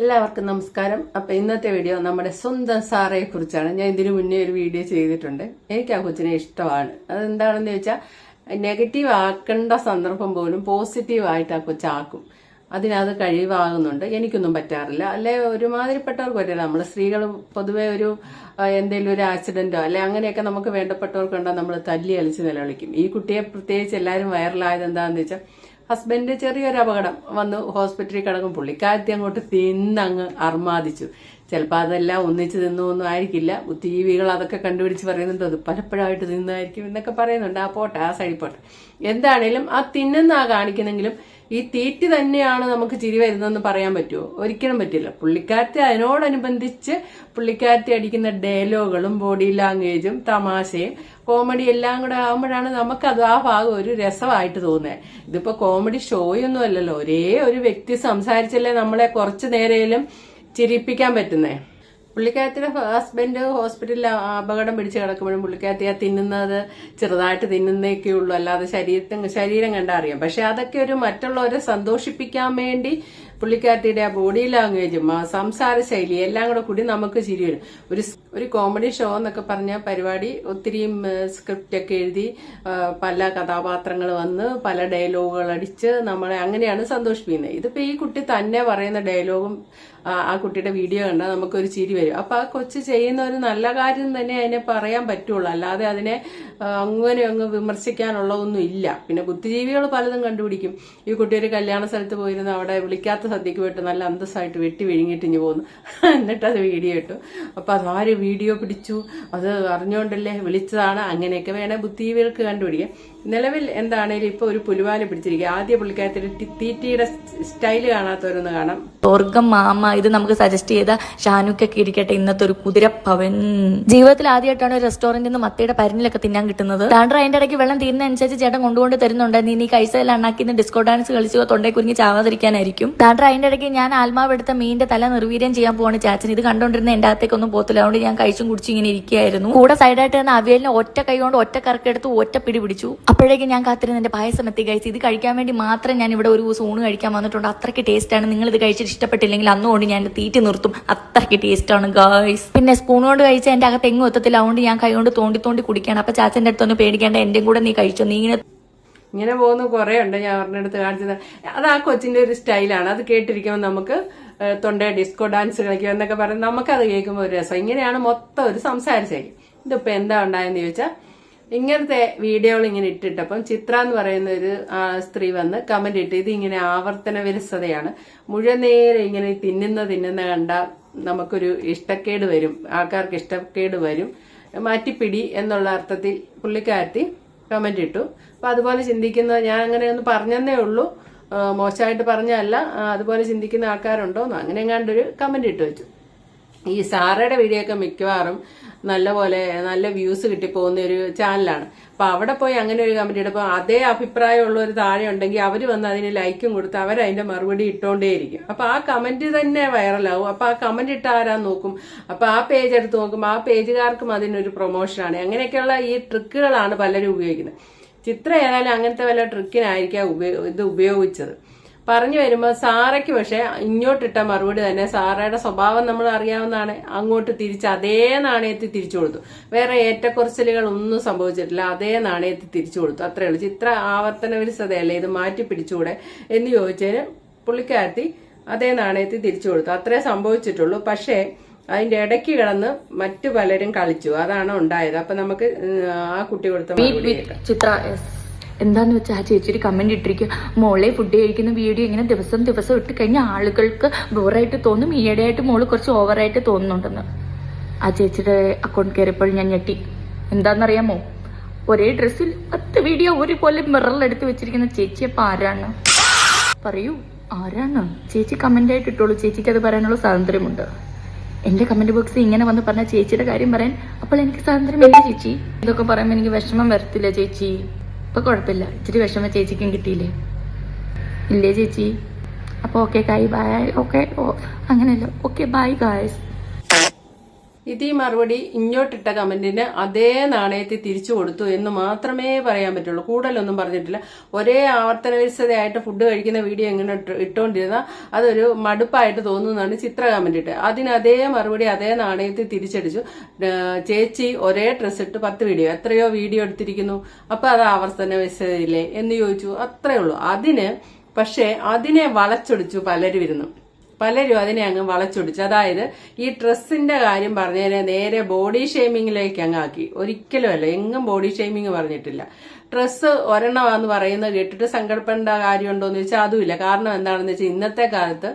എല്ലാവർക്കും നമസ്കാരം. അപ്പോൾ ഇന്നത്തെ വീഡിയോ നമ്മുടെ സ്വന്തം സാറയെ കുറിച്ചാണ്. ഞാൻ ഇതിനു മുന്നേ ഒരു വീഡിയോ ചെയ്തിട്ടുണ്ട്. എനിക്ക് ആ കൊച്ചിനെ ഇഷ്ടമാണ്. അതെന്താണെന്ന് ചോദിച്ചാൽ നെഗറ്റീവ് ആക്കേണ്ട സന്ദർഭം പോലും പോസിറ്റീവായിട്ട് ആ കൊച്ചാക്കും. അതിനത് കഴിവാകുന്നുണ്ട്. എനിക്കൊന്നും പറ്റാറില്ല. അല്ലെ ഒരുമാതിരിപ്പെട്ടവർക്ക് പറ്റില്ല. നമ്മൾ സ്ത്രീകൾ പൊതുവെ ഒരു എന്തെങ്കിലും ഒരു ആക്സിഡന്റോ അല്ലെ അങ്ങനെയൊക്കെ നമുക്ക് വേണ്ടപ്പെട്ടവർക്കുണ്ടോ നമ്മൾ തല്ലി അലിച്ച് നിലവിളിക്കും. ഈ കുട്ടിയെ പ്രത്യേകിച്ച് എല്ലാവരും വൈറലായത് എന്താണെന്ന് വെച്ചാൽ ഹസ്ബൻഡ് ചെറിയൊരു അപകടം വന്നു ഹോസ്പിറ്റലിൽ കിടക്കും. പുള്ളിക്കാരത്തി അങ്ങോട്ട് തിന്നങ്ങ് അർമാദിച്ചു. ചിലപ്പോൾ അതെല്ലാം ഒന്നിച്ച് തിന്നൊന്നും ആയിരിക്കില്ല. ബുദ്ധിജീവികൾ അതൊക്കെ കണ്ടുപിടിച്ച് പറയുന്നുണ്ട് അത് പലപ്പോഴായിട്ട് തിന്നായിരിക്കും എന്നൊക്കെ പറയുന്നുണ്ട്. ആ പോട്ടെ, ആ സൈഡിൽ പോട്ടെ. എന്താണേലും ആ തിന്നുന്ന കാണിക്കുന്നെങ്കിലും ഈ തീറ്റി തന്നെയാണ് നമുക്ക് ചിരി വരുന്നതെന്ന് പറയാൻ പറ്റുമോ? ഒരിക്കലും പറ്റില്ല. പുള്ളിക്കാരത്തി അതിനോടനുബന്ധിച്ച് പുള്ളിക്കാരത്തി അടിക്കുന്ന ഡയലോഗുകളും ബോഡി ലാംഗ്വേജും തമാശയും കോമഡി എല്ലാം കൂടെ ആകുമ്പോഴാണ് നമുക്കത് ആ ഭാഗം ഒരു രസമായിട്ട് തോന്നുന്നത്. ഇതിപ്പോ കോമഡി ഷോയൊന്നും അല്ലല്ലോ. ഒരേ ഒരു വ്യക്തി സംസാരിച്ചല്ലേ നമ്മളെ കുറച്ചു നേരേലും ചിരിപ്പിക്കാൻ പറ്റുന്നേ. പുള്ളിക്കാരത്തിയുടെ ഹസ്ബൻഡ് ഹോസ്പിറ്റലിൽ അപകടം പിടിച്ച് കിടക്കുമ്പോഴും പുള്ളിക്കാരത്തി ആ തിന്നുന്നത് ചെറുതായിട്ട് തിന്നുന്നേക്കേ ഉള്ളൂ. അല്ലാതെ ശരീരം കണ്ടാ അറിയാം. പക്ഷെ അതൊക്കെ ഒരു മറ്റുള്ളവരെ സന്തോഷിപ്പിക്കാൻ വേണ്ടി പുള്ളിക്കാരത്തിയുടെ ആ ബോഡി ലാംഗ്വേജും ആ സംസാര ശൈലി എല്ലാം കൂടി നമുക്ക് ചിരി വരും. ഒരു കോമഡി ഷോ എന്നൊക്കെ പറഞ്ഞ പരിപാടി ഒത്തിരിയും സ്ക്രിപ്റ്റ് ഒക്കെ എഴുതി പല കഥാപാത്രങ്ങൾ വന്ന് പല ഡയലോഗുകൾ അടിച്ച് നമ്മളെ അങ്ങനെയാണ് സന്തോഷിപ്പിക്കുന്നത്. ഇതിപ്പോ ഈ കുട്ടി തന്നെ പറയുന്ന ഡയലോഗും ആ കുട്ടിയുടെ വീഡിയോ കണ്ടാൽ നമുക്കൊരു ചിരി വരും. അപ്പൊ ആ കൊച്ചു ചെയ്യുന്ന ഒരു നല്ല കാര്യം തന്നെ അതിനെ പറയാൻ പറ്റുള്ളൂ. അല്ലാതെ അതിനെ അങ്ങനെ അങ്ങ് വിമർശിക്കാനുള്ളതൊന്നും ഇല്ല. പിന്നെ ബുദ്ധിജീവികൾ പലതും കണ്ടുപിടിക്കും. ഈ കുട്ടി ഒരു കല്യാണ സ്ഥലത്ത് പോയിരുന്ന അവിടെ വിളിക്കാത്ത സദ്യക്ക് പോയിട്ട് നല്ല അന്തസ്സായിട്ട് വെട്ടി വിഴുങ്ങിട്ടിഞ്ഞു പോകുന്നു. എന്നിട്ട് അത് വീഡിയോ ഇട്ടു. അപ്പൊ അതാര് വീഡിയോ പിടിച്ചു, അത് അറിഞ്ഞുകൊണ്ടല്ലേ വിളിച്ചതാണ്, അങ്ങനെയൊക്കെ വേണേ ബുദ്ധിജീവികൾക്ക് കണ്ടുപിടിക്കാം. നിലവിൽ എന്താണേലും ഇപ്പൊ ഒരു പുലിവാല പിടിച്ചിരിക്കുക. ആദ്യ പുള്ളിക്കാരത്തിന്റെ തീറ്റിയുടെ സ്റ്റൈല് കാണാത്തവരൊന്ന് കാണാം. സ്വർഗം മാമ ഇത് നമുക്ക് സജസ്റ്റ് ചെയ്ത ഷാനുക്കൊക്കെ ഇരിക്കട്ടെ ഇന്നത്തെ ഒരു കുതിരപ്പവൻ. ജീവിതത്തിൽ ആദ്യമായിട്ടാണ് ഒരു റെസ്റ്റോറന്റിൽ നിന്ന് മത്തിയുടെ പരിനിലൊക്കെ തിന്നാൻ കിട്ടുന്നത്. താണ്ടർ അതിന്റെ ഇടയ്ക്ക് വെള്ളം തീരുന്നതനുസരിച്ച് ചേട്ടൻ കൊണ്ടുകൊണ്ട് തരുന്നുണ്ട്. നീ കൈസയിൽ അണ്ണാക്കിന്ന് ഡിസ്കോ ഡാൻസ് കളിച്ചു തൊണ്ടേ കുരുങ്ങി ചാവാതിരിക്കാനായിരിക്കും. താണ്ടർ അതിന്റെ ഇടയ്ക്ക് ഞാൻ ആത്മാവ് എടുത്ത മീനിന്റെ തല നിർവീര്യം ചെയ്യാൻ പോവാണ് ചാച്ചൻ. ഇത് കണ്ടോണ്ടിരുന്ന എന്റെ അകത്തേക്കൊന്നും പോത്തില്ല. അതുകൊണ്ട് ഞാൻ കഴിച്ചും കുടിച്ചും ഇങ്ങനെ ഇരിക്കുകയായിരുന്നു. കൂടെ സൈഡായിട്ട് തന്നെ അവിയലിന് ഒറ്റ കൈ കൊണ്ട് ഒറ്റ കറക്കെടുത്ത് ഒറ്റ പിടി പിടിച്ചു. അപ്പോഴേക്കും ഞാൻ കാത്തിരുന്ന എന്റെ പായസം എത്തി. കഴിച്ച് ഇത് കഴിക്കാൻ വേണ്ടി മാത്രം ഞാൻ ഇവിടെ ഒരു ഊണ് കഴിക്കാൻ വന്നിട്ടുണ്ട്. അത്രയ്ക്ക് ടേസ്റ്റ് ആണ്. നിങ്ങൾ ഇത് കഴിച്ചിട്ട് ഇഷ്ടപ്പെട്ടില്ലെങ്കിൽ അന്നുകൊണ്ട് ഞാൻ തീറ്റി നിർത്തും. അത്രയ്ക്ക് ടേസ്റ്റ് ആണ് ഗായ്സ്. പിന്നെ സ്പൂൺ കൊണ്ട് കഴിച്ചാൽ എന്റെ അകത്ത് എങ്ങും എത്തത്തില്ല. അതുകൊണ്ട് ഞാൻ കൈ കൊണ്ട് തോണ്ടി തോണ്ടി കുടിക്കുകയാണ്. അപ്പൊ ചാച്ചന്റെ അടുത്തൊന്നും പേടിക്കേണ്ട, എന്റെയും കൂടെ നീ കഴിച്ചോ. നീ ഇങ്ങനെ പോകുന്ന കുറെ ഉണ്ട്. ഞാൻ അവരുടെ കാണിച്ചത് അത് ആ കൊച്ചിന്റെ ഒരു സ്റ്റൈലാണ്. അത് കേട്ടിരിക്കുമ്പോൾ നമുക്ക് തൊണ്ട ഡിസ്കോ ഡാൻസ് കളിക്കുക എന്നൊക്കെ പറയുന്നത് നമുക്കത് കേൾക്കുമ്പോൾ ഒരു രസം. ഇങ്ങനെയാണ് മൊത്തം ഒരു സംസാരിച്ചേക്കും. ഇതിപ്പോ എന്താ ഉണ്ടായെന്ന് ചോദിച്ചാൽ ഇങ്ങനത്തെ വീഡിയോകൾ ഇങ്ങനെ ഇട്ടിട്ടപ്പം ചിത്ര എന്ന് പറയുന്ന ഒരു സ്ത്രീ വന്ന് കമന്റ് ഇട്ട് ഇത് ഇങ്ങനെ ആവർത്തന വിരസതയാണ്, മുഴുവൻ നേരം ഇങ്ങനെ തിന്നുന്ന കണ്ടാൽ നമുക്കൊരു ഇഷ്ടക്കേട് വരും, ആൾക്കാർക്ക് ഇഷ്ടക്കേട് വരും, മാറ്റിപ്പിടി എന്നുള്ള അർത്ഥത്തിൽ പുള്ളിക്കാരത്തി കമന്റ് ഇട്ടു. അപ്പൊ അതുപോലെ ചിന്തിക്കുന്ന ഞാൻ അങ്ങനെ ഒന്ന് പറഞ്ഞതേ ഉള്ളൂ, മോശമായിട്ട് പറഞ്ഞല്ല, അതുപോലെ ചിന്തിക്കുന്ന ആൾക്കാരുണ്ടോന്നോ അങ്ങനെ എങ്ങാണ്ടൊരു കമന്റ് ഇട്ട് വെച്ചു. ഈ സാറയുടെ വീഡിയോ ഒക്കെ മിക്കവാറും നല്ല വ്യൂസ് കിട്ടിപ്പോകുന്ന ഒരു ചാനലാണ്. അപ്പൊ അവിടെ പോയി അങ്ങനെ ഒരു കമന്റ് ഇട്ടപ്പോൾ അതേ അഭിപ്രായമുള്ള ഒരു താഴെ ഉണ്ടെങ്കിൽ അവര് വന്ന് അതിന് ലൈക്കും കൊടുത്ത് അവരതിന്റെ മറുപടി ഇട്ടോണ്ടേയിരിക്കും. അപ്പൊ ആ കമന്റ് തന്നെ വൈറലാവും. അപ്പൊ ആ കമന്റ് ഇട്ട ആരാ നോക്കും. അപ്പൊ ആ പേജ് എടുത്ത് നോക്കുമ്പോൾ ആ പേജുകാർക്കും അതിനൊരു പ്രൊമോഷനാണ്. അങ്ങനെയൊക്കെയുള്ള ഈ ട്രിക്കുകളാണ് പലരും ഉപയോഗിക്കുന്നത്. ചിത്ര ഏതായാലും അങ്ങനത്തെ വല്ല ട്രിക്കിനായിരിക്കാം ഇത് ഉപയോഗിച്ചത്. പറഞ്ഞു വരുമ്പോൾ സാറയ്ക്ക് പക്ഷെ ഇങ്ങോട്ടിട്ട മറുപടി തന്നെ സാറയുടെ സ്വഭാവം നമ്മൾ അറിയാവുന്നതാണ്. അങ്ങോട്ട് തിരിച്ച് അതേ നാണയത്തിൽ തിരിച്ചു കൊടുത്തു. വേറെ ഏറ്റക്കുറച്ചിലുകൾ ഒന്നും സംഭവിച്ചിട്ടില്ല. അതേ നാണയത്തിൽ തിരിച്ചു കൊടുത്തു. അത്രേ ഉള്ളൂ. ചിത്ര ആവർത്തന വിരസതയല്ലേ, ഇത് മാറ്റി പിടിച്ചുകൂടെ എന്ന് ചോദിച്ചതിന് പുള്ളിക്കാരത്തി അതേ നാണയത്തിൽ തിരിച്ചു കൊടുത്തു. അത്രേ സംഭവിച്ചിട്ടുള്ളൂ. പക്ഷേ അതിന്റെ ഇടയ്ക്ക് കിടന്ന് മറ്റു പലരും കളിച്ചു. അതാണ് ഉണ്ടായത്. അപ്പൊ നമുക്ക് ആ കുട്ടി കൊടുത്ത മറുപടി ചിത്ര എന്താന്ന് വെച്ചാൽ ആ ചേച്ചി ഒരു കമന്റ് ഇട്ടിരിക്കും, മോളെ ഫുഡ് കഴിക്കുന്ന വീഡിയോ ഇങ്ങനെ ദിവസം ഇട്ട് കഴിഞ്ഞാൽ ആളുകൾക്ക് ബോറായിട്ട് തോന്നും, ഈയിടെയായിട്ട് മോള് കുറച്ച് ഓവറായിട്ട് തോന്നുന്നുണ്ടെന്ന്. ആ ചേച്ചിയുടെ അക്കൗണ്ട് കയറിയപ്പോൾ ഞാൻ ഞെട്ടി. എന്താണെന്നറിയാമോ, ഒരേ ഡ്രസ്സിൽ 10 വീഡിയോ ഒരുപോലെ മിററിലെടുത്ത് വെച്ചിരിക്കുന്ന ചേച്ചി. അപ്പൊ ആരാണ് പറയൂ, ആരാണ്? ചേച്ചി കമന്റ് ആയിട്ട് ഇട്ടോളൂ. ചേച്ചിക്ക് അത് പറയാനുള്ള സ്വാതന്ത്ര്യമുണ്ട്. എന്റെ കമന്റ് ബോക്സിൽ ഇങ്ങനെ വന്ന് പറഞ്ഞ ചേച്ചിയുടെ കാര്യം പറയാൻ അപ്പോൾ എനിക്ക് സ്വാതന്ത്ര്യമില്ല ചേച്ചി. ഇതൊക്കെ പറയുമ്പോൾ എനിക്ക് വിഷമം വരത്തില്ല ചേച്ചി. ഇപ്പൊ കുഴപ്പമില്ല, ഇച്ചിരി വിഷമം ചേച്ചിക്കും കിട്ടിയില്ലേ? ഇല്ലേ ചേച്ചി? അപ്പൊ ഓക്കെ ബൈ. ഓക്കെ അങ്ങനെയല്ല, ഓക്കെ ബൈ ഗായ്സ്. ഇത് ഈ മറുപടി ഇങ്ങോട്ടിട്ട കമന്റിന് അതേ നാണയത്തിൽ തിരിച്ചു കൊടുത്തു എന്ന് മാത്രമേ പറയാൻ പറ്റുള്ളൂ. കൂടുതലൊന്നും പറഞ്ഞിട്ടില്ല. ഒരേ ആവർത്തന വിരസതയായിട്ട് ഫുഡ് കഴിക്കുന്ന വീഡിയോ എങ്ങനെ ഇട്ടുകൊണ്ടിരുന്ന അതൊരു മടുപ്പായിട്ട് തോന്നുന്നതാണ് ചിത്ര കമന്റ് ഇട്ട്. അതിന് അതേ മറുപടി അതേ നാണയത്തിൽ തിരിച്ചടിച്ചു. ചേച്ചി ഒരേ ഡ്രസ് ഇട്ട് 10 വീഡിയോ, എത്രയോ വീഡിയോ എടുത്തിരിക്കുന്നു, അപ്പൊ അത് ആവർത്തന വിരസതയില്ലേ എന്ന് ചോദിച്ചു. അത്രേ ഉള്ളൂ. പക്ഷെ അതിനെ വളച്ചൊടിച്ചു പലരും അതിനെ അങ്ങ് വളച്ചൊടിച്ചു. അതായത് ഈ ഡ്രസ്സിന്റെ കാര്യം പറഞ്ഞതിനെ നേരെ ബോഡി ഷെയ്മിങ്ങിലേക്ക് അങ്ങ് ആക്കി. ഒരിക്കലും അല്ല, എങ്ങും ബോഡി ഷെയ്മിങ് പറഞ്ഞിട്ടില്ല. ഡ്രസ്സ് ഒരെണ്ണമാന്ന് പറയുന്നത് കേട്ടിട്ട് സങ്കടപ്പെടേണ്ട കാര്യമുണ്ടോന്ന് ചോദിച്ചാൽ അതുമില്ല. കാരണം എന്താണെന്ന് വെച്ചാൽ ഇന്നത്തെ കാലത്ത്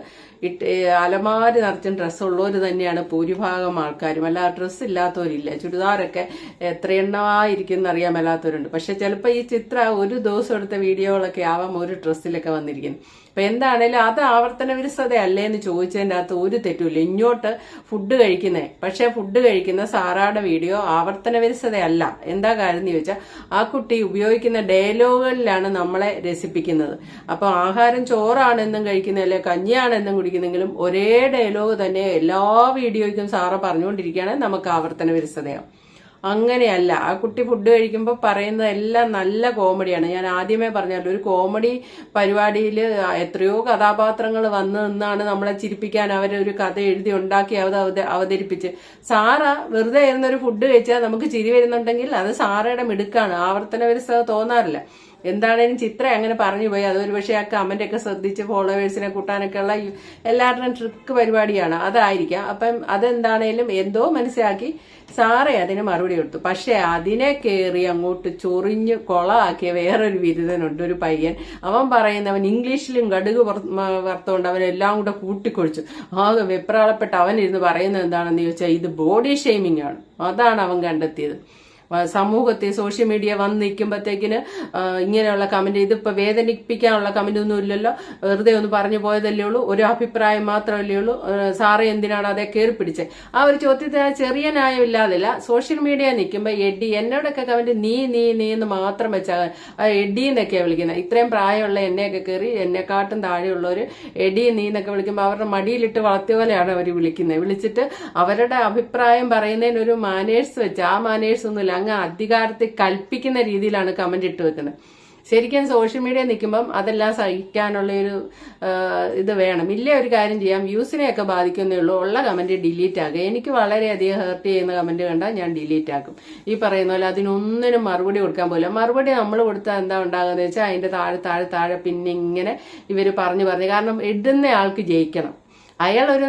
അലമാരി നിറച്ചും ഡ്രസ്സുള്ളവർ തന്നെയാണ് ഭൂരിഭാഗം ആൾക്കാരും. അല്ലാതെ ഡ്രസ്സ് ഇല്ലാത്തവരില്ല. ചുരിദാറൊക്കെ എത്ര എണ്ണമായിരിക്കും അറിയാൻ മേലാത്തവരുണ്ട്. പക്ഷെ ചിലപ്പോൾ ഈ ചിത്ര ഒരു ദിവസം എടുത്ത വീഡിയോകളൊക്കെ ആവാം ഒരു ഡ്രസ്സിലൊക്കെ വന്നിരിക്കുന്നു. അപ്പൊ എന്താണേലും അത് ആവർത്തന വിരസത അല്ലേ എന്ന് ചോദിച്ചതിന്റെ അകത്ത് ഒരു തെറ്റുമില്ല. ഇങ്ങോട്ട് ഫുഡ് കഴിക്കുന്നേ, പക്ഷെ ഫുഡ് കഴിക്കുന്ന സാറായുടെ വീഡിയോ ആവർത്തന വിരസതയല്ല. എന്താ കാര്യം എന്ന് ചോദിച്ചാൽ ആ കുട്ടി ഉപയോഗിക്കുന്ന ഡയലോഗുകളിലാണ് നമ്മളെ രസിപ്പിക്കുന്നത്. അപ്പൊ ആഹാരം ചോറാണെന്നും കഴിക്കുന്ന അല്ലെ കഞ്ഞിയാണെന്നും കുടിക്കുന്നെങ്കിലും ഒരേ ഡയലോഗ് തന്നെ എല്ലാ വീഡിയോയ്ക്കും സാറ പറഞ്ഞുകൊണ്ടിരിക്കുകയാണെങ്കിൽ നമുക്ക് ആവർത്തന വിരസതയാവും. അങ്ങനെയല്ല. ആ കുട്ടി ഫുഡ് കഴിക്കുമ്പോൾ പറയുന്നതെല്ലാം നല്ല കോമഡിയാണ്. ഞാൻ ആദ്യമേ പറഞ്ഞല്ലോ, ഒരു കോമഡി പരിപാടിയിൽ എത്രയോ കഥാപാത്രങ്ങൾ വന്നു നിന്നാണ് നമ്മളെ ചിരിപ്പിക്കാൻ അവരൊരു കഥ എഴുതി ഉണ്ടാക്കി അവതരിപ്പിച്ച്. സാറ വെറുതെ ഇരുന്നൊരു ഫുഡ് കഴിച്ചാൽ നമുക്ക് ചിരി വരുന്നുണ്ടെങ്കിൽ അത് സാറയുടെ മിടുക്കാണ്. ആവർത്തന വിരസത തോന്നാറില്ല. എന്താണേലും ചിത്ര അങ്ങനെ പറഞ്ഞു പോയി. അതൊരു പക്ഷേ ആ കമന്റ് ഒക്കെ ശ്രദ്ധിച്ച് ഫോളോവേഴ്സിനെ കൂട്ടാനൊക്കെ ഉള്ള എല്ലാവരുടെയും ട്രിക്ക് പരിപാടിയാണ്, അതായിരിക്കാം. അപ്പം അതെന്താണേലും എന്തോ മനസ്സിലാക്കി സാറേ അതിന് മറുപടി കൊടുത്തു. പക്ഷെ അതിനെ കയറി അങ്ങോട്ട് ചൊറിഞ്ഞ് കൊളാക്കിയ വേറൊരു ബിരുദനുണ്ട്, ഒരു പയ്യൻ. അവൻ പറയുന്നവൻ ഇംഗ്ലീഷിലും കടുക് വറുത്തോണ്ട് അവനെല്ലാം കൂടെ കൂട്ടിക്കൊഴിച്ചു. ആകെ വെപ്രാളപ്പെട്ട് അവനിരുന്ന് പറയുന്നത് എന്താണെന്ന് ചോദിച്ചാൽ ഇത് ബോഡി ഷെയ്മിങ് ആണ്. അതാണ് അവൻ കണ്ടെത്തിയത്. സമൂഹത്തിൽ സോഷ്യൽ മീഡിയ വന്ന് നിൽക്കുമ്പോഴത്തേക്കിന് ഇങ്ങനെയുള്ള കമന്റ്, ഇതിപ്പോ വേദനിപ്പിക്കാനുള്ള കമന്റ് ഒന്നും ഇല്ലല്ലോ, വെറുതെ ഒന്ന് പറഞ്ഞു പോയതല്ലേ ഉള്ളൂ, ഒരു അഭിപ്രായം മാത്രമല്ലേ ഉള്ളൂ, സാറ് എന്തിനാണ് അതേ കയറി പിടിച്ചത്? ആ ഒരു ചോദ്യത്തിന് ചെറിയ ന്യായമില്ലാതില്ല. സോഷ്യൽ മീഡിയ നിൽക്കുമ്പോ എഡി, എന്നോടൊക്കെ കമന്റ് നീ എന്ന് മാത്രം വെച്ചാൽ എഡി എന്നൊക്കെയാണ് വിളിക്കുന്നത്. ഇത്രയും പ്രായമുള്ള എന്നെയൊക്കെ കയറി എന്നെക്കാട്ടും താഴെയുള്ളവര് എഡി നീ എന്നൊക്കെ വിളിക്കുമ്പോൾ അവരുടെ മടിയിലിട്ട് വളർത്തിയ പോലെയാണ് അവർ വിളിക്കുന്നത്. വിളിച്ചിട്ട് അവരുടെ അഭിപ്രായം പറയുന്നതിന് ഒരു മാനേഴ്സ് വെച്ച്, ആ മാനേഴ്സ് ഒന്നുമില്ല, അങ്ങ് അധികാരത്തെ കൽപ്പിക്കുന്ന രീതിയിലാണ് കമന്റ് ഇട്ട് വെക്കുന്നത്. ശരിക്കും സോഷ്യൽ മീഡിയ നിൽക്കുമ്പം അതെല്ലാം സഹിക്കാനുള്ള ഒരു ഇത് വേണം. ഇല്ല, ഒരു കാര്യം ചെയ്യാം, വ്യൂസിനെയൊക്കെ ബാധിക്കുന്നേ ഉള്ളൂ, ഉള്ള കമന്റ് ഡിലീറ്റ് ആക്കുക. എനിക്ക് വളരെയധികം ഹേർട്ട് ചെയ്യുന്ന കമന്റ് കണ്ടാൽ ഞാൻ ഡിലീറ്റ് ആക്കും. ഈ പറയുന്ന പോലെ അതിനൊന്നിനും മറുപടി കൊടുക്കാൻ പോലും. മറുപടി നമ്മൾ കൊടുത്താൽ എന്താ ഉണ്ടാകുന്നത് വെച്ചാൽ അതിന്റെ താഴെ പിന്നെ ഇങ്ങനെ ഇവര് പറഞ്ഞു. കാരണം ഇടുന്ന ആൾക്ക് ജയിക്കണം. അയാൾ ഒരു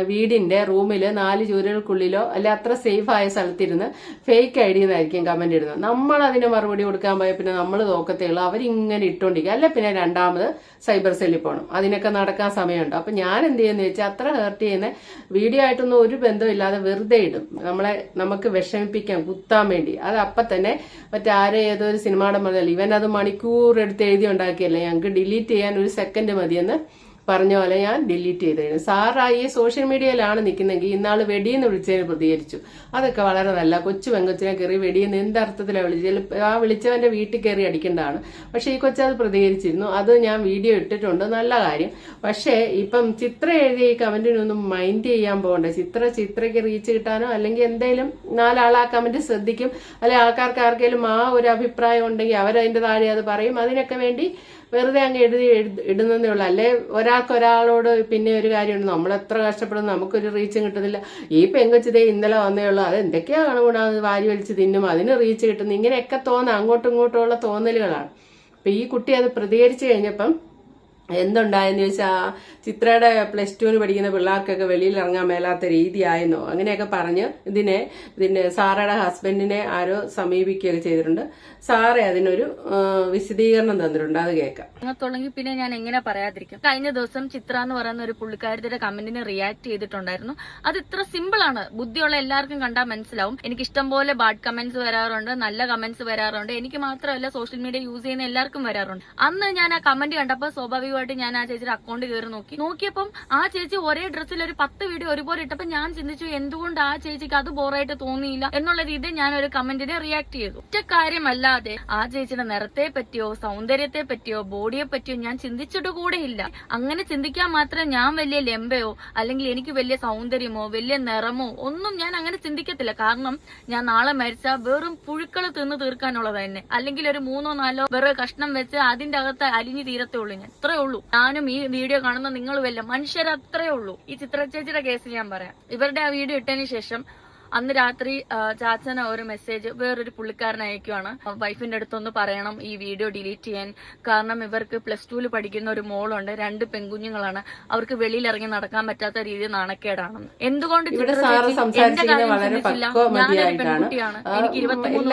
വീടിന്റെ റൂമില് 4 ചുവരുകൾക്കുള്ളിലോ അല്ലെ അത്ര സേഫ് ആയ സ്ഥലത്തിരുന്ന് ഫേക്ക് ഐ ഡി എന്നായിരിക്കും കമന്റ് ഇടുന്നത്. നമ്മൾ അതിന് മറുപടി കൊടുക്കാൻ പോയ പിന്നെ നമ്മൾ തോക്കത്തേ ഉള്ളൂ. അവരിങ്ങനെ ഇട്ടോണ്ടിരിക്കുക. അല്ല പിന്നെ രണ്ടാമത് സൈബർ സെല്ലിൽ പോകണം. അതിനൊക്കെ നടക്കാൻ സമയമുണ്ട്. അപ്പൊ ഞാൻ എന്ത് ചെയ്യുന്ന വെച്ചാൽ അത്ര ഹേർട്ട് ചെയ്യുന്ന വീഡിയോ ആയിട്ടൊന്നും ഒരു ബന്ധമില്ലാതെ വെറുതെ ഇടും, നമുക്ക് വിഷമിപ്പിക്കാൻ, കുത്താൻ വേണ്ടി. അത് അപ്പൊ തന്നെ ഏതോ ഒരു സിനിമയുടെ പറഞ്ഞാൽ ഇവൻ അത് മണിക്കൂർ എടുത്ത് എഴുതി ഉണ്ടാക്കിയല്ലേ, ഞങ്ങൾക്ക് ഡിലീറ്റ് ചെയ്യാൻ 1 സെക്കൻഡ് മതിയെന്ന് പറഞ്ഞ പോലെ ഞാൻ ഡിലീറ്റ് ചെയ്തത്. സാറാ ഈ സോഷ്യൽ മീഡിയയിലാണ് നിൽക്കുന്നെങ്കിൽ ഇന്നാള് വെടിയെന്ന് വിളിച്ചതിന് പ്രതികരിച്ചു. അതൊക്കെ വളരെ നല്ല. കൊച്ചു പെങ്കൊച്ചിനെ കയറി വെടിയെന്ന് എന്തർത്ഥത്തിലാണ് വിളിച്ചത്? ആ വിളിച്ചവന്റെ വീട്ടിൽ കയറി അടിക്കേണ്ടതാണ്. പക്ഷെ ഈ കൊച്ചത് പ്രതികരിച്ചിരുന്നു. അത് ഞാൻ വീഡിയോ ഇട്ടിട്ടുണ്ട്, നല്ല കാര്യം. പക്ഷേ ഇപ്പം ചിത്ര എഴുതിയ ഈ കമന്റിനൊന്നും മൈൻഡ് ചെയ്യാൻ പോകണ്ട. ചിത്രയ്ക്ക് റീച്ച് കിട്ടാനോ അല്ലെങ്കിൽ എന്തെങ്കിലും 4 ആൾ ആ കമന്റ് ശ്രദ്ധിക്കും, അല്ലെങ്കിൽ ആൾക്കാർക്ക് ആർക്കെങ്കിലും ആ ഒരു അഭിപ്രായം ഉണ്ടെങ്കിൽ അവരതിന്റെ താഴെ അത് പറയും. അതിനൊക്കെ വേണ്ടി വെറുതെ അങ്ങ് ഇടുന്നതേ ഉള്ളൂ. അല്ലെ ഒരാളോട് പിന്നെ ഒരു കാര്യമുണ്ട്, നമ്മൾ എത്ര കഷ്ടപ്പെടുന്നു, നമുക്കൊരു റീച്ചും കിട്ടുന്നില്ല. ഈ പെങ്കൊച്ചിതേ ഇന്നലെ വന്നേ ഉള്ളൂ, അത് എന്തൊക്കെയാ കാണുകൂടാതെ വാരി വലിച്ച് തിന്നും, അതിന് റീച്ച് കിട്ടുന്നു, ഇങ്ങനെയൊക്കെ അങ്ങോട്ടും ഇങ്ങോട്ടും ഉള്ള തോന്നലുകളാണ്. അപ്പൊ ഈ കുട്ടി അത് പ്രതികരിച്ചു കഴിഞ്ഞപ്പം എന്തുണ്ടായെന്ന് ചോദിച്ചാൽ ചിത്രയുടെ +2 പഠിക്കുന്ന പിള്ളേർക്കൊക്കെ വെളിയിൽ ഇറങ്ങാൻ മേലാത്ത രീതിയായെന്നോ അങ്ങനെയൊക്കെ പറഞ്ഞ് ഇതിനെ സാറയുടെ ഹസ്ബൻഡിനെ ആരോ സമീപിക്കുകയൊക്കെ ചെയ്തിട്ടുണ്ട്. സാറേ അതിനൊരു വിശദീകരണം തന്നിട്ടുണ്ട്, അത് കേൾക്കാം. തുടങ്ങി പിന്നെ ഞാൻ എങ്ങനെ പറയാതിരിക്കും. കഴിഞ്ഞ ദിവസം ചിത്ര എന്ന് പറയുന്ന ഒരു പുള്ളിക്കാരത്തിന്റെ കമന്റിന് റിയാക്ട് ചെയ്തിട്ടുണ്ടായിരുന്നു. അത് ഇത്ര സിമ്പിൾ ആണ്, ബുദ്ധിയുള്ള എല്ലാവർക്കും കണ്ടാൽ മനസ്സിലാവും. എനിക്ക് ഇഷ്ടം പോലെ ബാഡ് കമന്റ്സ് വരാറുണ്ട്, നല്ല കമന്റ്സ് വരാറുണ്ട്. എനിക്ക് മാത്രമല്ല സോഷ്യൽ മീഡിയ യൂസ് ചെയ്യുന്ന എല്ലാവർക്കും വരാറുണ്ട്. അന്ന് ഞാൻ ആ കമന്റ് കണ്ടപ്പോൾ സ്വാഭാവിക ആദ്യമായിട്ട് ഞാൻ ആ ചേച്ചിയുടെ അക്കൗണ്ട് കയറി നോക്കിയപ്പം ആ ചേച്ചി ഒരേ ഡ്രസ്സിൽ ഒരു 10 വീഡിയോ ഒരുപോലെ ഇട്ടപ്പോ ഞാൻ ചിന്തിച്ചു എന്തുകൊണ്ട് ആ ചേച്ചിക്ക് അത് ബോറായിട്ട് തോന്നിയില്ല എന്നുള്ള രീതിയിൽ ഞാൻ ഒരു കമന്റിനെ റിയാക്ട് ചെയ്തു. ഒറ്റ കാര്യമല്ലാതെ ആ ചേച്ചിയുടെ നിറത്തെ പറ്റിയോ സൗന്ദര്യത്തെ പറ്റിയോ ബോഡിയെ പറ്റിയോ ഞാൻ ചിന്തിച്ചിട്ട് കൂടെയില്ല. അങ്ങനെ ചിന്തിക്കാൻ മാത്രമേ ഞാൻ വലിയ ലെമ്പയോ അല്ലെങ്കിൽ എനിക്ക് വലിയ സൗന്ദര്യമോ വലിയ നിറമോ ഒന്നും ഞാൻ അങ്ങനെ ചിന്തിക്കത്തില്ല. കാരണം ഞാൻ നാളെ മരിച്ചാൽ വെറും പുഴുക്കള് തിന്ന് തീർക്കാനുള്ളത് തന്നെ, അല്ലെങ്കിൽ ഒരു 3-4 വെറുതെ കഷ്ണം വെച്ച് അതിന്റെ അകത്ത് അലിഞ്ഞു തീരത്തേ ഉള്ളൂ. ഞാൻ ഇത്രേ ഉള്ളൂ. ഞാനും ഈ വീഡിയോ കാണുന്ന നിങ്ങളുമല്ല, മനുഷ്യരത്രേ ഉള്ളൂ. ഈ ചിത്ര ചേച്ചിയുടെ കേസ് ഞാൻ പറയാം. ഇവരുടെ ആ വീഡിയോ ഇട്ടതിന് ശേഷം അന്ന് രാത്രി ചാച്ചന ഒരു മെസ്സേജ് വേറൊരു പുള്ളിക്കാരൻ അയക്കുവാണ്, വൈഫിന്റെ അടുത്തൊന്ന് പറയണം ഈ വീഡിയോ ഡിലീറ്റ് ചെയ്യാൻ. കാരണം ഇവർക്ക് +2 പെടുന്ന ഒരു മോളുണ്ട്, 2 പെൺകുഞ്ഞുങ്ങളാണ്, അവർക്ക് വെളിയിൽ ഇറങ്ങി നടക്കാൻ പറ്റാത്ത രീതിയിൽ നാണക്കേടാണെന്ന്. എന്തുകൊണ്ട് എന്റെ കാര്യം ചിന്തിച്ചില്ല? ഞാനൊരു പെൺകുട്ടിയാണ്, എനിക്ക് 23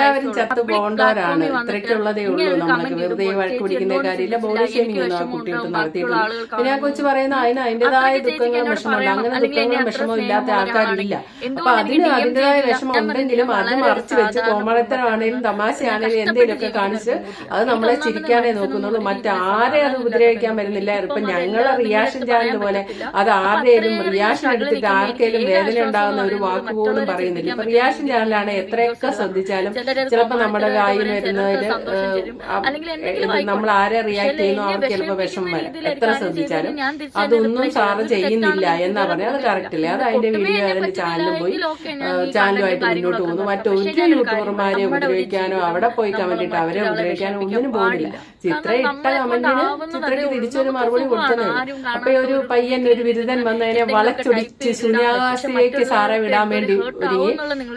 വയസ്സുള്ള അതിൻ്റെതായ വിഷമം ഉണ്ടെങ്കിലും അത് മറച്ചു വെച്ച് കോമളത്തരമാണേലും തമാശയാണേലും എന്തെങ്കിലുമൊക്കെ കാണിച്ച് അത് നമ്മളെ ചിരിക്കാനേ നോക്കുന്നുള്ളൂ. മറ്റാരെ അത് ഉപദ്രവിക്കാൻ വരുന്നില്ല. ഇപ്പൊ ഞങ്ങളെ റിയാക്ഷൻ ചാനൽ പോലെ അത് ആരുടെയും റിയാക്ഷൻ എടുത്തിട്ട് ആർക്കെങ്കിലും വേദന ഉണ്ടാകുന്ന ഒരു വാക്ക് പോലും പറയുന്നില്ല. ഇപ്പൊ റിയാക്ഷൻ ചാനലാണ് എത്രയൊക്കെ ശ്രദ്ധിച്ചാലും ചിലപ്പോ നമ്മുടെ വായിൽ വരുന്നതിൽ നമ്മൾ ആരെ റിയാക്ട് ചെയ്യുന്നു അവർക്ക് ചിലപ്പോ വിഷമം വരും. എത്ര ശ്രദ്ധിച്ചാലും അതൊന്നും സാറ് ചെയ്യുന്നില്ല എന്നാ പറഞ്ഞാൽ അത് കറക്റ്റ് അല്ലേ. അത് അതിന്റെ വീഡിയോ അതിന്റെ ചാനലും പോയി ചാനലുമായിട്ട് മുന്നോട്ട് പോകുന്നു. മറ്റൊരു യൂട്യൂബർമാരെ ഉപദ്രവിക്കാനോ അവിടെ പോയി കമന്റ് ഇട്ട് അവരെ ഉപദ്രവിക്കാനോ ഒന്നിനും പോകുന്നില്ല. ചിത്ര ഇട്ട കമന്റിന് ചിത്രയ്ക്ക് തിരിച്ചൊരു മറുപടി കൊടുത്തേ. അപ്പൊ ഒരു പയ്യൻ ഒരു ബിരുദൻ വന്നതിനെ വളച്ചൊടിച്ച് ശൂന്യാകാശത്തേക്ക് സാറെ വിടാൻ വേണ്ടി ഒരുങ്ങി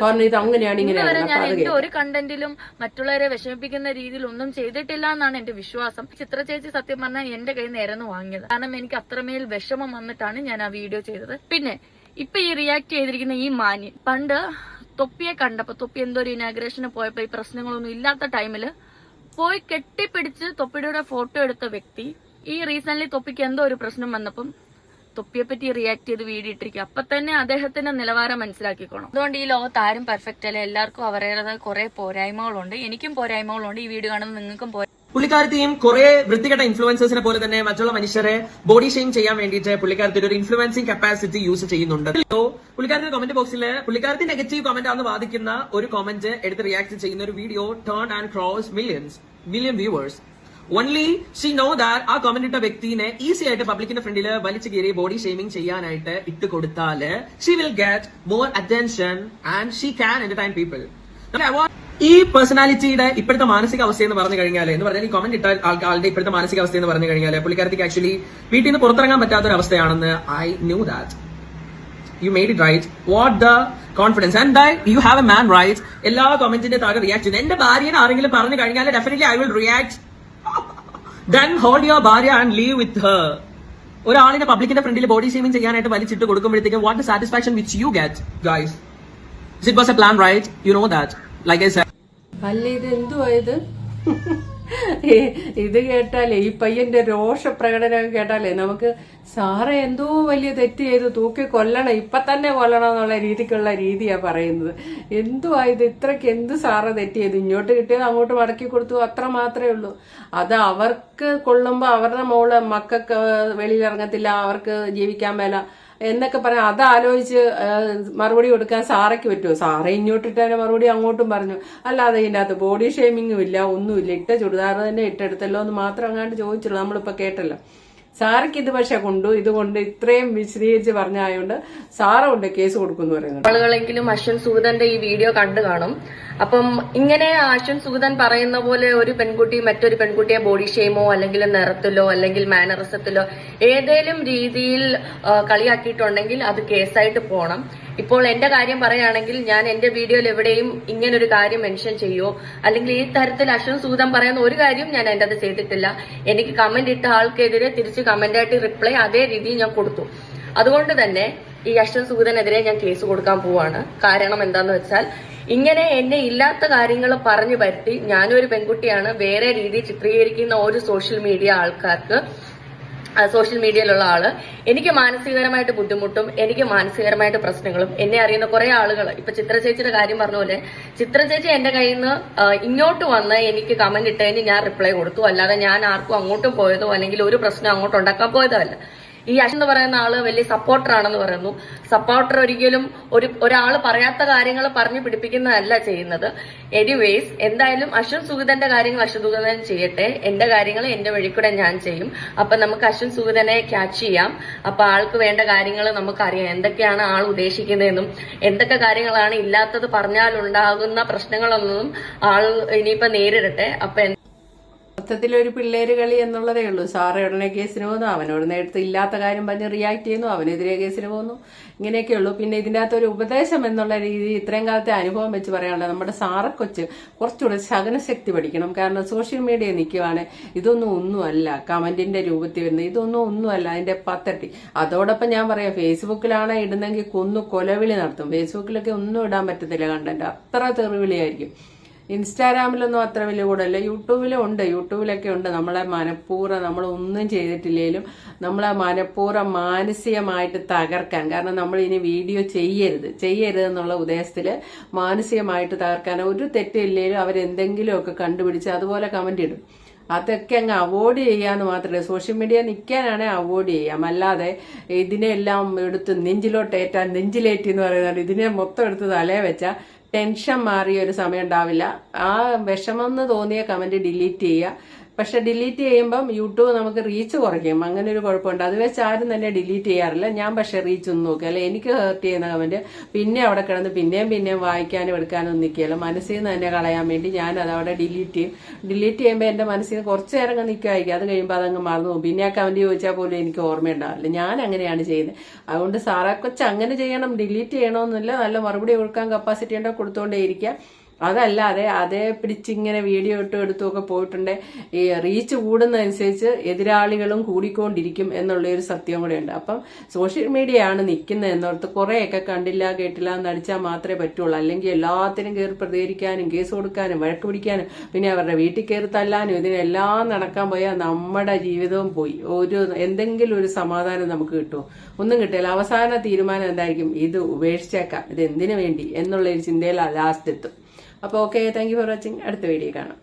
പറഞ്ഞു ഇത് അങ്ങനെയാണ് ഇങ്ങനെയാണ്. എന്റെ ഒരു കണ്ടന്റിലും മറ്റുള്ളവരെ വിഷമിപ്പിക്കുന്ന രീതിയിൽ ഒന്നും ചെയ്തിട്ടില്ല എന്നാണ് എന്റെ വിശ്വാസം. ചിത്ര ചേച്ചി സത്യം പറഞ്ഞാൽ എന്റെ കയ്യിൽ നിന്ന് ഇരന്ന് വാങ്ങിയത്. കാരണം എനിക്ക് അത്രമേൽ വിഷമം വന്നിട്ടാണ് ഞാൻ ആ വീഡിയോ ചെയ്തത്. പിന്നെ ഇപ്പൊ ഈ റിയാക്ട് ചെയ്തിരിക്കുന്ന ഈ മാന്യൻ പണ്ട് തൊപ്പിയെ കണ്ടപ്പോ, തൊപ്പി എന്തോ ഒരു ഇനാഗ്രേഷന് പോയപ്പോ ഈ പ്രശ്നങ്ങളൊന്നും ഇല്ലാത്ത ടൈമില് പോയി കെട്ടിപ്പിടിച്ച് തൊപ്പിയുടെ ഫോട്ടോ എടുത്ത വ്യക്തി ഈ റീസെന്റ് തൊപ്പിക്ക് എന്തോ ഒരു പ്രശ്നം വന്നപ്പം തൊപ്പിയെ പറ്റി റിയാക്ട് ചെയ്ത് വീഡിയോ ഇട്ടിരിക്കും. അപ്പൊ തന്നെ അദ്ദേഹത്തിന്റെ നിലവാരം മനസ്സിലാക്കിക്കോണം. അതുകൊണ്ട് ഈ ലോകത്ത് ആരും പെർഫെക്റ്റ് അല്ല, എല്ലാവർക്കും അവരുടേതായ കുറെ പോരായ്മകളുണ്ട്. എനിക്കും പോരായ്മകളുണ്ട്, ഈ വീഡിയോ കാണുന്ന നിങ്ങൾക്കും പുള്ളിക്കാരത്തെയും കുറെ വൃത്തികെട്ട ഇൻഫ്ലുവൻസേഴ്സിനെ പോലെ തന്നെ മറ്റുള്ള മനുഷ്യരെ ബോഡി ഷെയിം ചെയ്യാൻ വേണ്ടിയിട്ട് പുള്ളിക്കാരത്തിൽ ഒരു ഇൻഫ്ലുവൻസിംഗ് കപ്പാസിറ്റി യൂസ് ചെയ്യുന്നുണ്ട്. പുള്ളിക്കാരത്തിന്റെ കമന്റ് ബോക്സിൽ പുള്ളിക്കാരത്തി നെഗറ്റീവ് കമന്റ് ആണെന്ന് വാദിക്കുന്ന ഒരു കമന്റ് എടുത്ത് റിയാക്ട് ചെയ്യുന്ന ഒരു video turn and cross million viewers. Only she know that ആ കമന്റ് ഇട്ട വ്യക്തിനെ ഈസി ആയിട്ട് പബ്ലിക്കിന്റെ ഫ്രണ്ടിൽ വലിച്ചു കയറി ബോഡി ഷെയിമിംഗ് ചെയ്യാനായിട്ട് ഇട്ട് കൊടുത്താല് she will get more attention and she can entertain people. ഈ പേഴ്സണാലിറ്റിയുടെ ഇപ്പോഴത്തെ മാനസികാവസ്ഥ എന്ന് പറഞ്ഞു കഴിഞ്ഞാൽ ഈ കമന്റ് ഇട്ട ആളുടെ ഇപ്പോഴത്തെ മാനസികാവസ്ഥ എന്ന് പറഞ്ഞു കഴിഞ്ഞാൽ പുള്ളിക്കാരത്തേക്ക് ആക്ച്വലി വീട്ടിൽ നിന്ന് പുറത്തിറങ്ങാൻ പറ്റാത്ത ഒരു അവസ്ഥയാണെന്ന് I knew that. You made it right. What the confidence and you have a man right. എല്ലാ കമന്റിന്റെ താഴെ റിയാക്ട് ചെയ്യുന്നത്. എന്റെ ഭാര്യനെ ആരെങ്കിലും പറഞ്ഞു കഴിഞ്ഞാൽ definitely I will react. Then hold your ഭാര്യ ആൻഡ് ലീവ് വിത്ത് ഹർ. ഒരാളിനെ പബ്ലിക്കിന്റെ ഫ്രണ്ടിൽ ബോഡി ഷെയിമിംഗ് ചെയ്യാനായിട്ട് വലിച്ചിട്ട് കൊടുക്കുമ്പോഴത്തേക്ക് what the satisfaction which you get guys. It was a plan right, you know that. Like I said. അല്ല ഇത് എന്തുവായത്? ഇത് കേട്ടാലേ ഈ പയ്യന്റെ രോഷപ്രകടനമൊക്കെ കേട്ടാലേ നമുക്ക് സാറെ എന്തോ വലിയ തെറ്റ് ചെയ്ത് തൂക്കി കൊല്ലണം, ഇപ്പൊ തന്നെ കൊല്ലണം എന്നുള്ള രീതിക്കുള്ള രീതിയാ പറയുന്നത്. എന്തുവാ ഇത്? ഇത്രയ്ക്ക് എന്ത് സാറ് തെറ്റ് ചെയ്തു? ഇങ്ങോട്ട് കിട്ടിയത് അങ്ങോട്ട് മടക്കി കൊടുത്തു, അത്ര മാത്രമേ ഉള്ളൂ. അത് അവർക്ക് കൊള്ളുമ്പോ അവരുടെ മോള് മക്കൾക്ക് വെളിയിലിറങ്ങത്തില്ല, അവർക്ക് ജീവിക്കാൻ മേല എന്നൊക്കെ പറയാം. അതാലോചിച്ച് മറുപടി കൊടുക്കാൻ സാറയ്ക്ക് പറ്റുമോ? സാറേ ഇങ്ങോട്ടിട്ടതിന്റെ മറുപടി അങ്ങോട്ടും പറഞ്ഞു. അല്ലാതെ ഇതിന്റെ അകത്ത് ബോഡി ഷെയ്മിങ്ങും ഇല്ല, ഒന്നുമില്ല. ഇട്ട ചുടിദാർ തന്നെ ഇട്ടെടുത്തല്ലോ എന്ന് മാത്രം അങ്ങാണ്ട് ചോദിച്ചുള്ളൂ. നമ്മളിപ്പോ കേട്ടല്ലോ. സാറയ്ക്ക് ഇത് പക്ഷെ ഇതുകൊണ്ട് ഇത്രയും വിശദീകരിച്ച് പറഞ്ഞായോണ്ട് സാറ കൊണ്ട് കേസ് കൊടുക്കുന്നു പറയുന്നത്. ആളുകളെങ്കിലും അശ്വൻ സൂദന്റെ ഈ വീഡിയോ കണ്ടു കാണും. അപ്പം ഇങ്ങനെ അശ്വൻ സൂദൻ പറയുന്ന പോലെ ഒരു പെൺകുട്ടി മറ്റൊരു പെൺകുട്ടിയെ ബോഡി ഷെയിമോ അല്ലെങ്കിൽ നിറത്തിലോ അല്ലെങ്കിൽ മാനറിസത്തിലോ ഏതേലും രീതിയിൽ കളിയാക്കിയിട്ടുണ്ടെങ്കിൽ അത് കേസായിട്ട് പോകണം. ഇപ്പോൾ എന്റെ കാര്യം പറയുകയാണെങ്കിൽ ഞാൻ എന്റെ വീഡിയോയിൽ എവിടെയും ഇങ്ങനൊരു കാര്യം മെൻഷൻ ചെയ്യോ അല്ലെങ്കിൽ ഈ തരത്തിൽ അശ്വൻ സൂദൻ പറയുന്ന ഒരു കാര്യം ഞാൻ എന്റെ അത് ചെയ്തിട്ടില്ല. എനിക്ക് കമന്റ് ഇട്ട ആൾക്കെതിരെ തിരിച്ച് കമന്റായിട്ട് റിപ്ലൈ അതേ രീതിയിൽ ഞാൻ കൊടുത്തു. അതുകൊണ്ട് തന്നെ ഈ അശ്വൻ സൂദനെതിരെ ഞാൻ കേസ് കൊടുക്കാൻ പോവാണ്. കാരണം എന്താന്ന് വെച്ചാൽ ഇങ്ങനെ എന്നെ ഇല്ലാത്ത കാര്യങ്ങൾ പറഞ്ഞു വരുത്തി ഞാനൊരു പെൺകുട്ടിയാണ് വേറെ രീതിയിൽ ചിത്രീകരിക്കുന്ന ഒരു സോഷ്യൽ മീഡിയ ആൾക്കാർക്ക് സോഷ്യൽ മീഡിയയിലുള്ള ആള്. എനിക്ക് മാനസികപരമായിട്ട് ബുദ്ധിമുട്ടും എനിക്ക് മാനസികപരമായിട്ട് പ്രശ്നങ്ങളും എന്നെ അറിയുന്ന കുറെ ആളുകൾ, ഇപ്പൊ ചിത്ര ചേച്ചിയുടെ കാര്യം പറഞ്ഞ പോലെ ചിത്ര ചേച്ചി എന്റെ കയ്യിൽ നിന്ന് ഇങ്ങോട്ട് വന്ന് എനിക്ക് കമന്റ് ഇട്ടതിന് ഞാൻ റിപ്ലൈ കൊടുത്തു. അല്ലാതെ ഞാൻ ആർക്കും അങ്ങോട്ടും പോയതോ അല്ലെങ്കിൽ ഒരു പ്രശ്നം അങ്ങോട്ട് ഉണ്ടാക്കാൻ പോയതോ അല്ല. ഈ അശ്വിൻ എന്ന് പറയുന്ന ആള് വലിയ സപ്പോർട്ടർ ആണെന്ന് പറയുന്നു. സപ്പോർട്ടർ ഒരിക്കലും ഒരാൾ പറയാത്ത കാര്യങ്ങൾ പറഞ്ഞു പിടിപ്പിക്കുന്നതല്ല ചെയ്യുന്നത്. എനിവേസ്, എന്തായാലും അശ്വിൻ സുഗതന്റെ കാര്യങ്ങൾ അശ്വിൻ സുഗതൻ ചെയ്യട്ടെ, എന്റെ കാര്യങ്ങൾ എന്റെ വഴിക്കൂടെ ഞാൻ ചെയ്യും. അപ്പൊ നമുക്ക് അശ്വിൻ സുഗതനെ ക്യാച്ച് ചെയ്യാം. അപ്പൊ ആൾക്ക് വേണ്ട കാര്യങ്ങൾ നമുക്കറിയാം, എന്തൊക്കെയാണ് ആൾ ഉദ്ദേശിക്കുന്നതെന്നും എന്തൊക്കെ കാര്യങ്ങളാണ് ഇല്ലാത്തത് പറഞ്ഞാലുണ്ടാകുന്ന പ്രശ്നങ്ങളൊന്നും ആൾ ഇനിയിപ്പോ നേരിടട്ടെ. അപ്പൊ മൊത്തത്തിലൊരു പിള്ളേര് കളി എന്നുള്ളതേ ഉള്ളൂ. സാറ് ഉടനെ കേസിന് പോകുന്നു, അവനോട് നേരത്തെ ഇല്ലാത്ത കാര്യം പറഞ്ഞ് റിയാക്ട് ചെയ്യുന്നു, അവനെതിരെ കേസിന് പോകുന്നു, ഇങ്ങനെയൊക്കെ ഉള്ളൂ. പിന്നെ ഇതിന്റെ അകത്തൊരു ഉപദേശം എന്നുള്ള രീതി ഇത്രയും കാലത്തെ അനുഭവം വെച്ച് പറയാനുള്ളത്, നമ്മുടെ സാറക്കൊച്ച് കുറച്ചുകൂടെ ശകനശക്തി പഠിക്കണം. കാരണം സോഷ്യൽ മീഡിയ നിൽക്കുവാണ്, ഇതൊന്നും ഒന്നുമല്ല കമന്റിന്റെ രൂപത്തിൽ വരുന്നത്, ഇതൊന്നും ഒന്നുമല്ല അതിന്റെ പത്തട്ടി. അതോടൊപ്പം ഞാൻ പറയാം, ഫേസ്ബുക്കിലാണ് ഇടുന്നെങ്കിൽ കൊലവിളി നടത്തും. ഫേസ്ബുക്കിലൊക്കെ ഒന്നും ഇടാൻ പറ്റത്തില്ല കണ്ടന്റ്, അത്ര തെറിവിളിയായിരിക്കും. ഇൻസ്റ്റാഗ്രാമിലൊന്നും അത്ര വലിയ കൂടല്ല, യൂട്യൂബിലും ഉണ്ട്, യൂട്യൂബിലൊക്കെ ഉണ്ട്. നമ്മളെ മനഃപൂർവ്വം നമ്മളൊന്നും ചെയ്തിട്ടില്ലെങ്കിലും നമ്മളെ മനഃപൂർവ്വം മാനസികമായിട്ട് തകർക്കാൻ, കാരണം നമ്മൾ ഇനി വീഡിയോ ചെയ്യരുത് എന്നുള്ള ഉദ്ദേശത്തില് മാനസികമായിട്ട് തകർക്കാൻ, ഒരു തെറ്റില്ലെങ്കിലും അവരെന്തെങ്കിലുമൊക്കെ കണ്ടുപിടിച്ച് അതുപോലെ കമന്റ് ഇടും. അതൊക്കെ അങ്ങ് അവോയ്ഡ് ചെയ്യാന്ന് മാത്രമേ, സോഷ്യൽ മീഡിയ നിൽക്കാനാണെങ്കിൽ അവോയ്ഡ് ചെയ്യാം. അല്ലാതെ ഇതിനെല്ലാം എടുത്ത് നെഞ്ചിലേറ്റി എന്ന് പറയുന്നത്, ഇതിനെ മൊത്തം എടുത്ത് തലയെ വെച്ചാൽ ടെൻഷൻ മാറിയ ഒരു സമയം ഉണ്ടാവില്ല. ആ വിഷമം തോന്നിയ കമന്റ് ഡിലീറ്റ് ചെയ്യുക. പക്ഷെ ഡിലീറ്റ് ചെയ്യുമ്പം യൂട്യൂബ് നമുക്ക് റീച്ച് കുറയ്ക്കും, അങ്ങനെ ഒരു കുഴപ്പമുണ്ട്. അത് വെച്ച് ആരും തന്നെ ഡിലീറ്റ് ചെയ്യാറില്ല. ഞാൻ പക്ഷെ റീച്ച് ഒന്നും നോക്കുക, അല്ലെ എനിക്ക് ഹേർട്ട് ചെയ്യുന്ന കമന്റ് പിന്നെ അവിടെ കിടന്ന് പിന്നെയും വായിക്കാനും എടുക്കാനും ഒന്നും നിൽക്കുകയല്ല. മനസ്സിൽ നിന്ന് തന്നെ കളയാൻ വേണ്ടി ഞാൻ അത് അവിടെ ഡിലീറ്റ് ചെയ്യും. ഡിലീറ്റ് ചെയ്യുമ്പോൾ എന്റെ മനസ്സിൽ നിന്ന് കുറച്ചു നേരം നിൽക്കുമായിരിക്കും, അത് കഴിയുമ്പോൾ അതങ്ങ് മറന്നു പോകും. പിന്നെ ആ കമന്റ് ചോദിച്ചാൽ പോലും എനിക്ക് ഓർമ്മയുണ്ടാവില്ല. ഞാൻ അങ്ങനെയാണ് ചെയ്യുന്നത്. അതുകൊണ്ട് സാറക്കൊച്ച് അങ്ങനെ ചെയ്യണം, ഡിലീറ്റ് ചെയ്യണമെന്നില്ല. നല്ല മറുപടി കൊടുക്കാൻ കപ്പാസിറ്റി ഉണ്ടോ കൊടുത്തുകൊണ്ടേയിരിക്കുക. അതല്ലാതെ അതേ പിടിച്ചിങ്ങനെ വീഡിയോ എടുത്തുമൊക്കെ പോയിട്ടുണ്ട്. ഈ റീച്ച് കൂടുന്നതനുസരിച്ച് എതിരാളികളും കൂടിക്കൊണ്ടിരിക്കും എന്നുള്ളൊരു സത്യം കൂടെ ഉണ്ട്. അപ്പം സോഷ്യൽ മീഡിയ ആണ് നിൽക്കുന്നത് എന്നോർത്ത് കുറേയൊക്കെ കണ്ടില്ല കേട്ടില്ല എന്നടിച്ചാൽ മാത്രമേ പറ്റുള്ളൂ. അല്ലെങ്കിൽ എല്ലാത്തിനും കയറി പ്രതികരിക്കാനും കേസ് കൊടുക്കാനും വഴക്ക് പിടിക്കാനും പിന്നെ അവരുടെ വീട്ടിൽ കയറി തല്ലാനും ഇതിനെല്ലാം നടക്കാൻ പോയാൽ നമ്മുടെ ജീവിതവും പോയി. എന്തെങ്കിലും ഒരു സമാധാനം നമുക്ക് കിട്ടുമോ? ഒന്നും കിട്ടില്ല. അവസാന തീരുമാനം എന്തായിരിക്കും? ഇത് ഉപേക്ഷിച്ചേക്കാം, ഇത് എന്തിനു വേണ്ടി എന്നുള്ളൊരു ചിന്തയിൽ ലാസ്റ്റ് എത്തും. അപ്പോൾ okay, thank you for watching. അടുത്ത വീഡിയോ കാണാം.